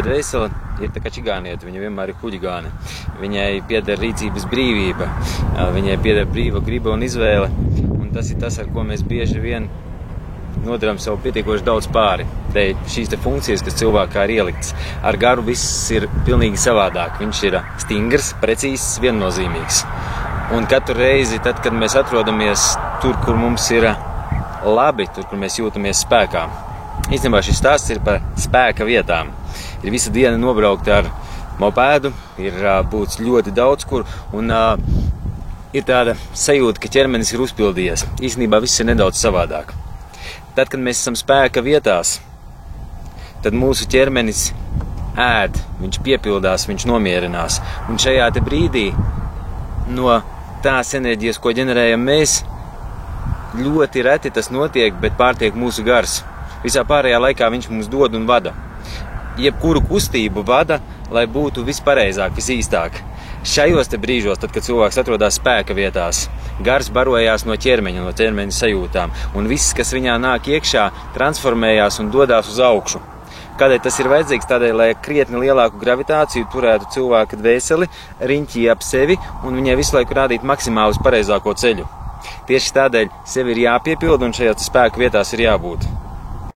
Dvēsele ir tā kā čigāniete, viņa vienmēr ir huļigāne. Viņai pieder rīcības brīvība, viņai pieder brīva griba un izvēle. Un tas ir tas, ar ko mēs bieži vien nodaram sev pietiekoši daudz pāri. Dēļ šīs te funkcijas, kas cilvēkā ir ieliktas. Ar garu viss ir pilnīgi savādāk. Viņš ir stingrs, precīzs, viennozīmīgs. Un katru reizi, tad, kad mēs atrodamies tur, kur mums ir labi, tur, kur mēs jūtamies spēkā. Īstenībā šis stāsts ir par spēka vietām. Ir visa diena nobraukta ar mopēdu, ir būts ļoti daudz kur, un ir tāda sajūta, ka ķermenis ir uzpildījies. Īstenībā viss ir nedaudz savādāk. Tad, kad mēs esam spēka vietās, tad mūsu ķermenis ēd, viņš piepildās, viņš nomierinās. Un šajā te brīdī no tās enerģijas, ko ģenerējam mēs, ļoti reti tas notiek, bet pārtiek mūsu gars. Visā pārējā laikā viņš mums dod un vada. Jebkuru kustību vada, lai būtu vispareizāk, visīstāk. Šajos te brīžos, tad, kad cilvēks atrodas spēka vietās, gars barojās no ķermeņa sajūtām, un viss, kas viņā nāk iekšā, transformējās un dodās uz augšu. Kādēļ tas ir vajadzīgs? Tādēļ, lai krietni lielāku gravitāciju turētu cilvēka dvēseli riņķī ap sevi, un viņai visu laiku rādīt maksimāli uz pareizāko ceļu. Tieši tādēļ sevi ir jāpiepilda, un šajās spēka vietās ir jābūt.